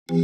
Mo.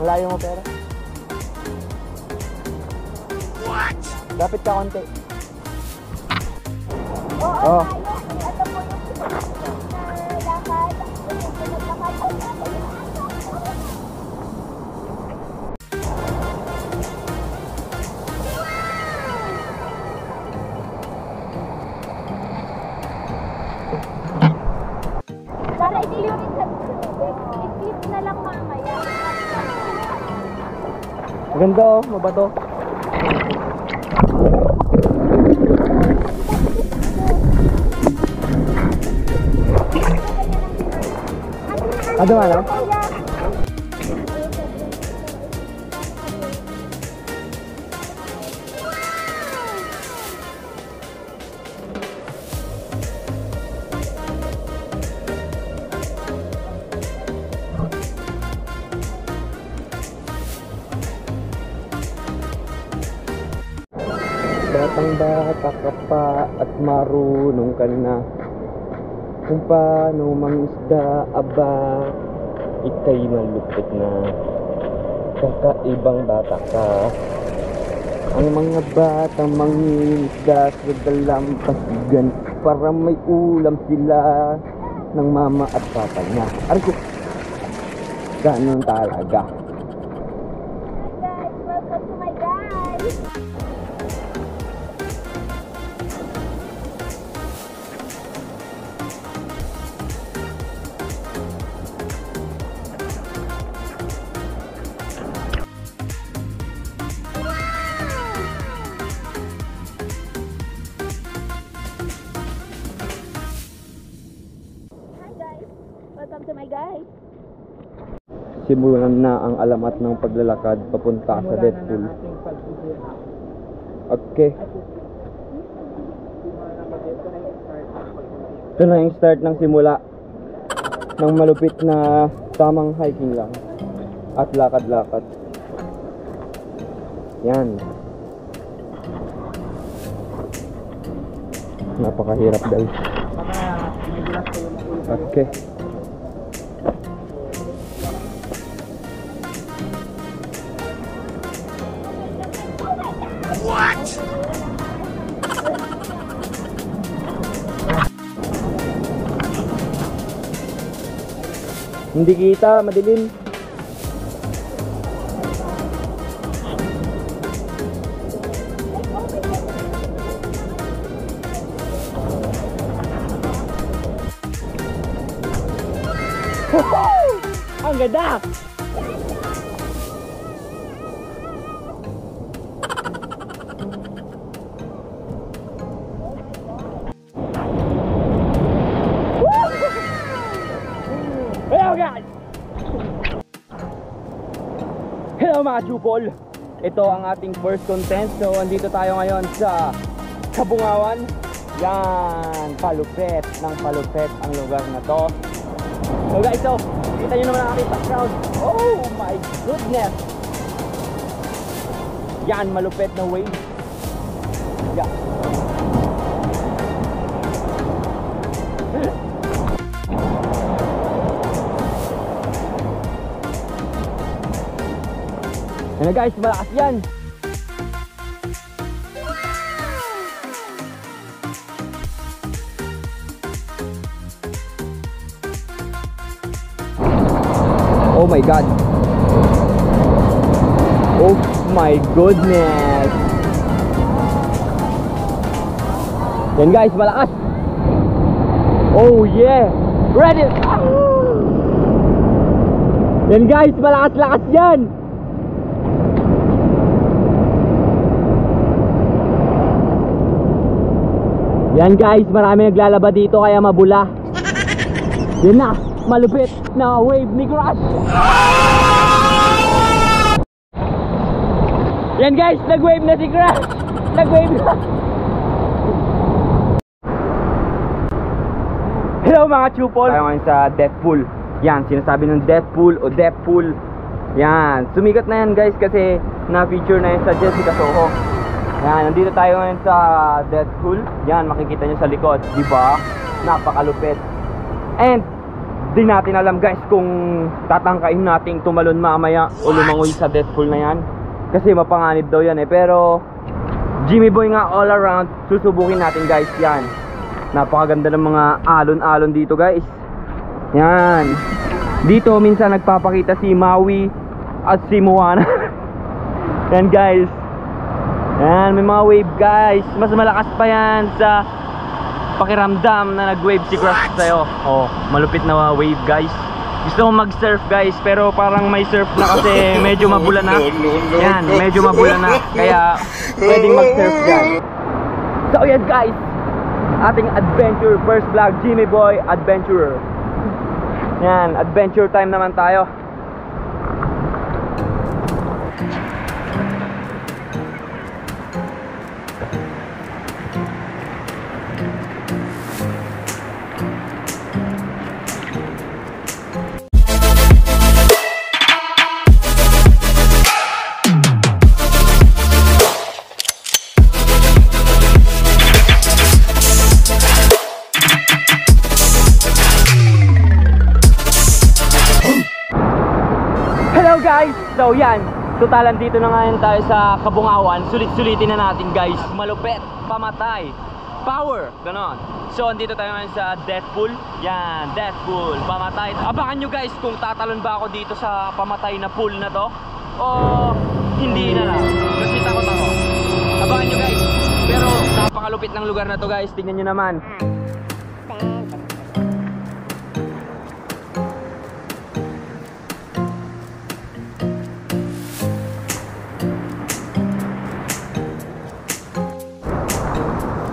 Malayo mo pera. What? Lapit ka konti. Oh. Para i-clip na lang mamaya. Maganda oh, mabato. Ada mana? Batang-bata ka pa at marunong ka na kung paano mangisda, aba, ika'y malupit na. Kakaibang bata ka. Ang mga batang mangingisda sa dalampasigan para may ulam sila ng mama at papa niya. Arko, ganun talaga. Hi guys, welcome to my guys. Welcome to my guys. Simulan na ang alamat ng paglalakad papunta sa Deadpool. Okay. Ito na yung start ng simula ng malupit na tamang hiking lang at lakad-lakad. Yan. Napakahirap guys. Okay. What? Hindi kita, madilim. Ang ganda! Hello guys! Hello mga chupol! Ito ang ating first content. So andito tayo ngayon sa Kabungawan. Yan, palupet ng palupet ang lugar na to. So guys, so kita nyo naman ang aking background. Oh my goodness! Yan, malupet na wave. Yan. Yan guys, malakas yan. Oh my god. Oh my goodness. Yan guys, malakas. Oh yeah. Ready. Yan guys, malakas-lakas yan. Yan guys, marami naglalaba dito kaya mabula. Yan na, malupit na wave ni Crush. Yan guys, nag-wave na si Crush. Nag-wave na. Hello mga chupol. Tayo ngayon sa death pool. Yan, sinasabi ng death pool o death pool. Yan, sumikat na yan guys kasi na-feature na yan sa Jessica Soho. Yan, nandito tayo ngayon sa death pool. Yan, makikita nyo sa likod, di ba? Napakalupit. And di natin alam guys kung tatangkain nating tumalon mamaya o lumangoy sa death pool na yan. Kasi mapanganib daw yan eh. Pero Jimmy Boy nga all around. Susubukin natin guys yan. Napakaganda ng mga alon-alon dito guys. Yan. Dito minsan nagpapakita si Maui at si Moana. Yan guys. Yan, may mga wave guys. Mas malakas pa yan sa pakiramdam na nag-wave si Crush sa'yo. Oh, malupit na wave guys. Gusto kong mag-surf guys, pero parang may surf na kasi medyo mabula na. Yan, medyo mabula na. Kaya pwedeng mag-surf dyan. So yan guys, ating adventure first vlog, Jimmy Boy Adventurer. Yan, adventure time naman tayo. Guys, so yan, totalan dito na ngayon tayo sa Kabungawan. Sulit-sulitin na natin guys. Malupet, pamatay, power, ganon. So andito tayo ngayon sa death pool. Yan, death pool, pamatay. Abangan nyo guys kung tatalon ba ako dito sa pamatay na pool na to o hindi na lang. Kasi takot ako. Abangan nyo guys. Pero napakalupit ng lugar na to guys. Tingnan nyo naman.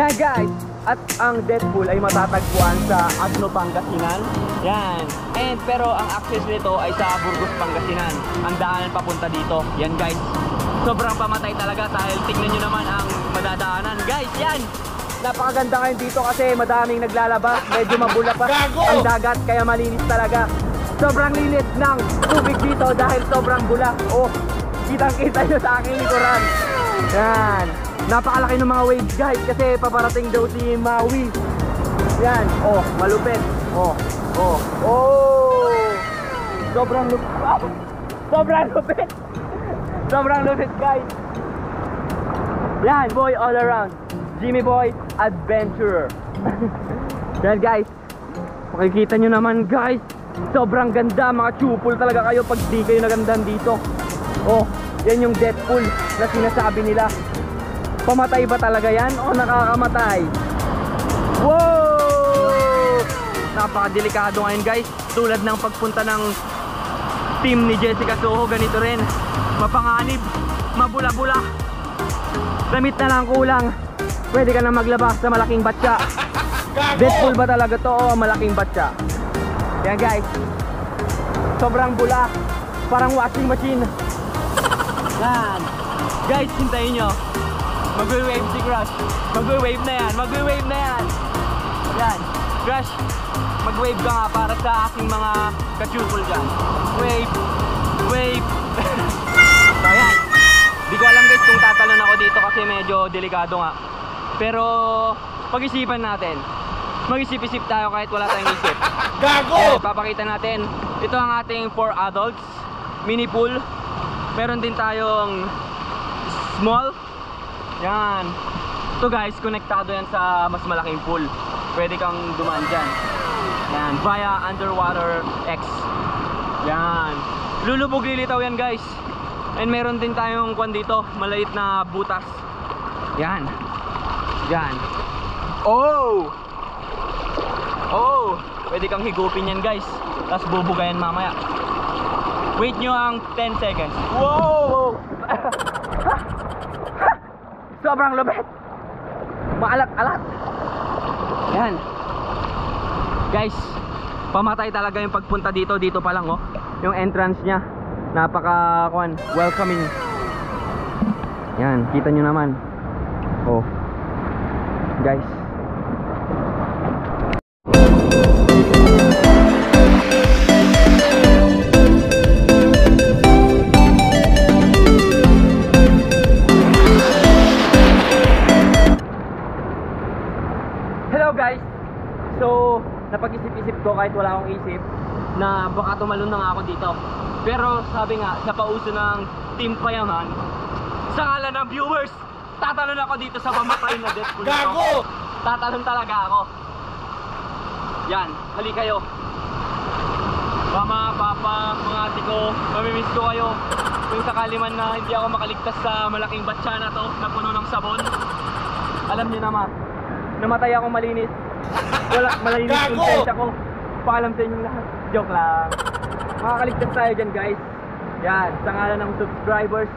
Yan guys, at ang death pool ay matatagpuan sa Agno, Pangasinan. Yan. And pero ang access nito ay sa Burgos, Pangasinan. Ang daanan papunta dito. Yan guys. Sobrang pamatay talaga dahil tingnan nyo naman ang madadaanan. Guys, yan. Napakaganda ngayon dito kasi madaming naglalaba. Medyo mabula pa ang dagat kaya malinis talaga. Sobrang linis ng tubig dito dahil sobrang bula. Oh, kitang-kita nyo sa aking likuran. Yan. Napakalaki ng mga waves guys kasi paparating daw si Maui. Yan, oh, malupit. Oh. Sobrang lupit. Sobrang lupit. Sobrang lupit guys. Yan, boy all around. Jimmy Boy Adventurer. Yan guys. Makikita nyo naman guys. Sobrang ganda, mga chupol talaga kayo pag di kayo nagandahan dito. Oh, yan yung death pool na sinasabi nila. Pamatay ba talaga yan o nakakamatay? Wow! Napakadelikado ngayon guys. Tulad ng pagpunta ng team ni Jessica Soho, ganito rin. Mapanganib, mabula-bula. Damit na lang kulang. Pwede ka na maglaba sa malaking batya. Deadpool ba talaga to o malaking batya? Yan guys. Sobrang bula. Parang washing machine. Yan. Guys, hintayin nyo. Magwe-wave si Crush. Magwe-wave na yan. Magwe-wave na yan. Yan. Crush, mag-wave ka nga para sa aking mga kachupol dyan. Wave. Wave. So yan. Di ko alam guys kung tatalon ako dito kasi medyo delikado nga. Pero pag-isipan natin. Mag-isip-isip tayo kahit wala tayong isip. Gago! Papakita natin. Ito ang ating 4 adults. Mini pool. Meron din tayong small. Yan. Ito guys, konektado yan sa mas malaking pool. Pwede kang dumaan dyan. Yan, via underwater X. Yan. Lulubog lilitaw yan guys. And meron din tayong kwan dito, maliit na butas. Yan. Yan. Oh! Oh! Pwede kang higupin yan guys. Tapos bubugayan mamaya. Wait nyo ang 10 seconds. Wow! Sobrang lupit! Maalat-alat! Yan. Guys, pamatay talaga yung pagpunta dito. Dito pa lang oh. Yung entrance niya. Napaka welcoming. Yan, kita nyo naman. Oh. Guys. Hello guys. So, napag-isip-isip ko kahit wala akong isip na baka tumalon na nga ako dito. Pero sabi nga, sa pauso ng Team Payaman, sa ngalan ng viewers, tatalon ako dito sa pamatay na Deadpool. Gago! Tatalon talaga ako. Yan, hali kayo. Mama, papa, mga ate ko, mamimiss ko kayo. Kung sakali man na hindi ako makaligtas sa malaking batsa na to na puno ng sabon, alam niyo naman, namatay ako malinis. Wala, malinis content ako. Paalam sa inyong lahat. Joke lang. Makakaligtas tayo dyan guys. Yan, sa ngalan ng subscribers,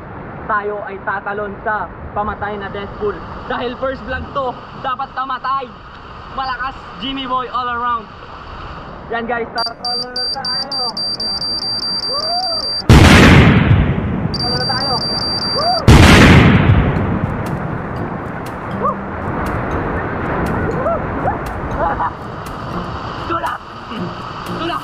tayo ay tatalon sa pamatay na Deadpool. Dahil first vlog to, dapat tamatay. Malakas, Jimmy Boy all around. Yan guys, tatalon na tayo. Talon na tayo. Tulak! Tulak!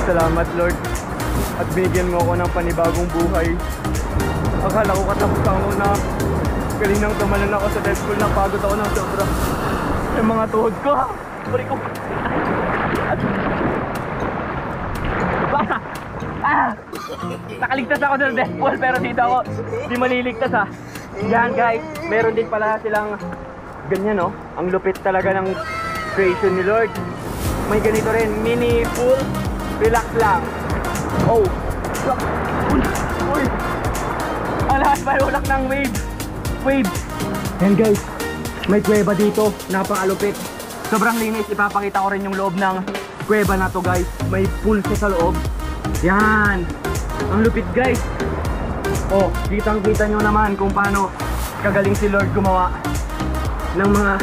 Salamat Lord at binigyan mo ako ng panibagong buhay. Akala ko katapusan ko na. Kalinang tumalon ako sa Deadpool, napagod ako ng sobra. Yung mga tuhod ko, puri ko. Nakaligtas ako sa Deadpool pero dito ako di maliligtas ha. Yan guys, meron din pala silang ganyan no. Ang lupit talaga ng creation ni Lord. May ganito rin, mini pool. Relax lang. Oh. Uy. Ang lahat balulak ng wave. Wave. Yan guys. May kuweba dito. Napakalupit. Sobrang linis. Ipapakita ko rin yung loob ng kuweba na to guys. May pool sa loob. Yan. Ang lupit guys. Oh. Kitang kita nyo naman kung paano kagaling si Lord gumawa ng mga...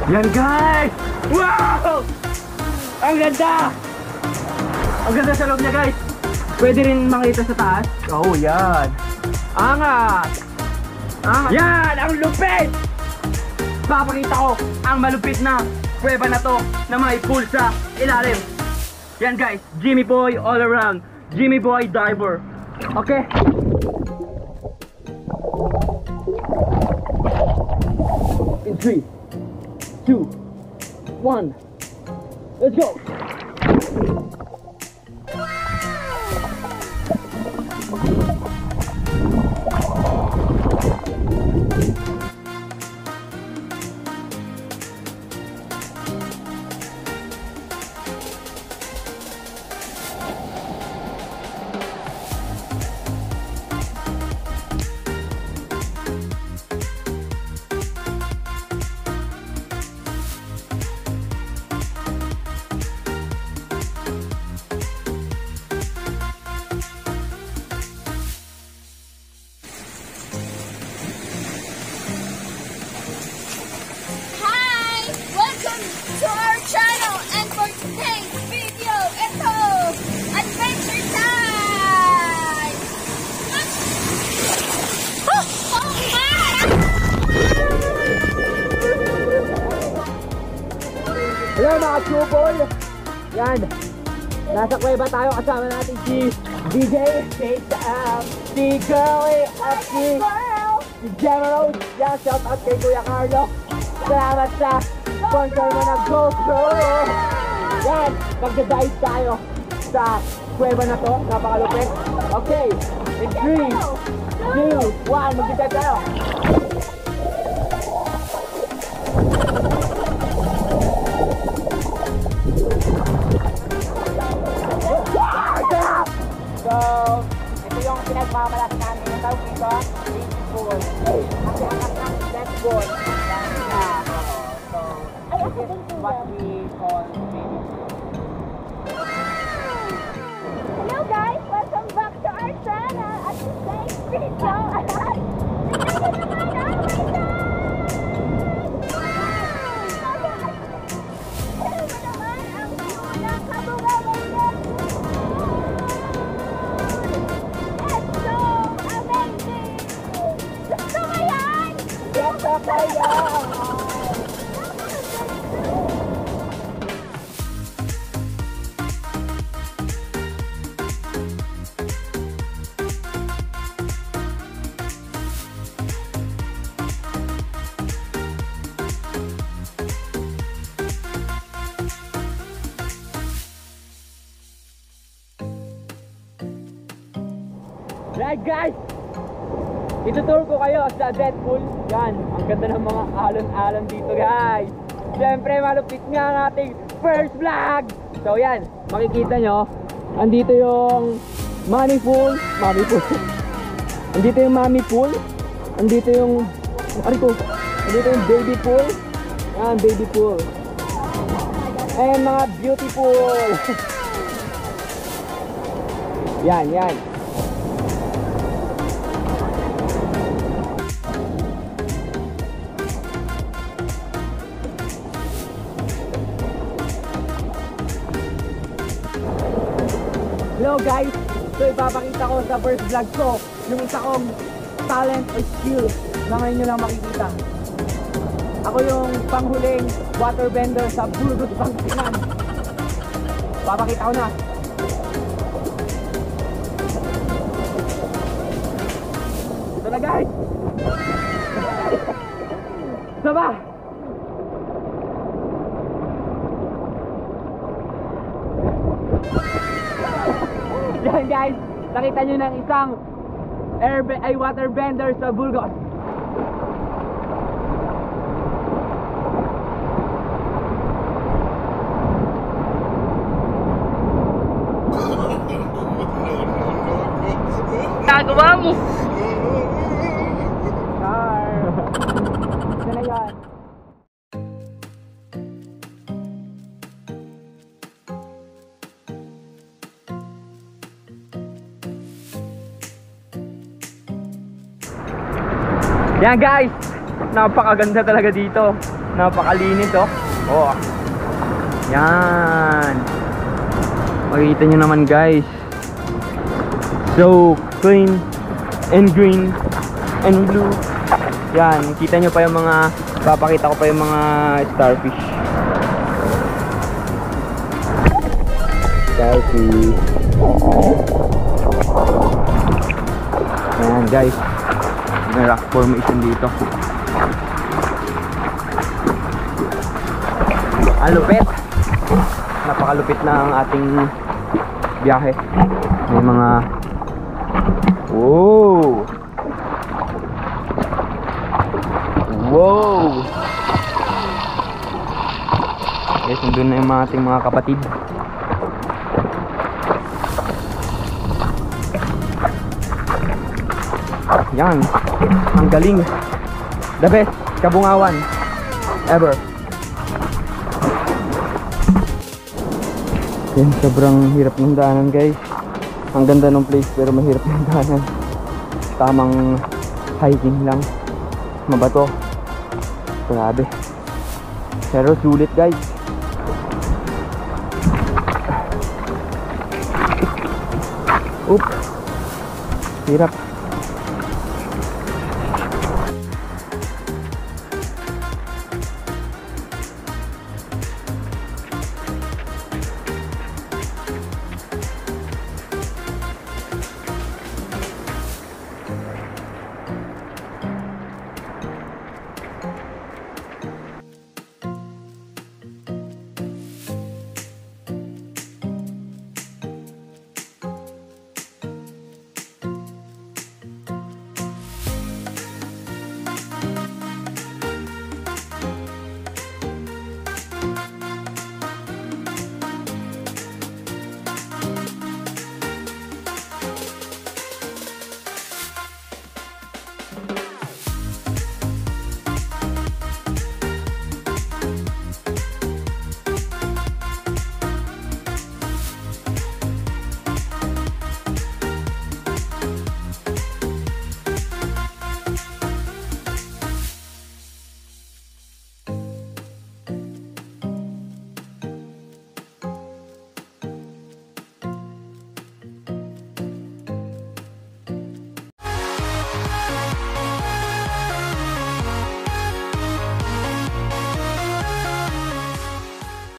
Yan guys. Wow! Ang ganda! Ang ganda sa loob niya guys. Pwede rin makita sa taas. Oh yan. Angat! Angat! Yan! Ang lupit! Papakita ko ang malupit na kuweba na to na may pool sa ilalim. Yan guys. Jimmy Boy all around. Jimmy Boy diver. Okay? In 3, 2, 1. Let's go! Hello mga chupol! Yan! Nasa kuweba tayo, kasama natin si DJ K-Sam, si Girlie at si si Gemma Rose. Yan, shout out kay Kuya Carlo. Salamat sa sponsor mo ng GoPro. Yan, magda-dive tayo sa kuweba na to. Napakalupit. Okay, in 3, 2, 1, magda-dive tayo. So, ito yung pinagmamalaki namin. Yung tawag dito, baby pool. Kasi anak ng dead pool. So, this is what we call baby pool. Hello guys, welcome back to our channel at the same video. Tingnan mo naman, oh my God! Tingnan mo naman ang view ng Kabungawan Lake. It's so amazing! Gusto mo yan? Gusto ko yan! Right guys, ituturo ko kayo sa Deadpool. Yan, ang ganda ng mga alon-alon dito guys. Siyempre malupit nga ang ating first vlog. So yan, makikita nyo, andito yung mommy pool. Andito yung mommy pool. Andito yung, andito yung baby pool. Yan, baby pool. And mga beauty pool. Yan, yan. Hello guys! So ipapakita ko sa first vlog ko yung isa kong talent o skill na ngayon nyo lang makikita. Ako yung panghuling waterbender sa Burgos, Pangasinan. Papakita ko na. Ito na guys! Saba! Yan guys, nakita nyo ng isang waterbender sa Burgos. Nagawa mo! Car! Ito na yan. Yan guys, napakaganda talaga dito. Napakalinis oh. Oh. Yan. Makikita nyo naman guys. So clean and green and blue. Yan, kita nyo pa yung mga, papakita ko pa yung mga starfish. Starfish. Yan guys, may rock formation dito. Ang lupit. Napakalupit na ang ating biyahe. May mga wow. Wow. Guys, nandun na yung ating mga kapatid. Yan. Ang galing. The best Kabungawan ever. Yan, sobrang hirap ng daanan guys. Ang ganda ng place pero mahirap ng daanan. Tamang hiking lang. Mabato. Grabe. Pero sulit guys. Oop. Hirap.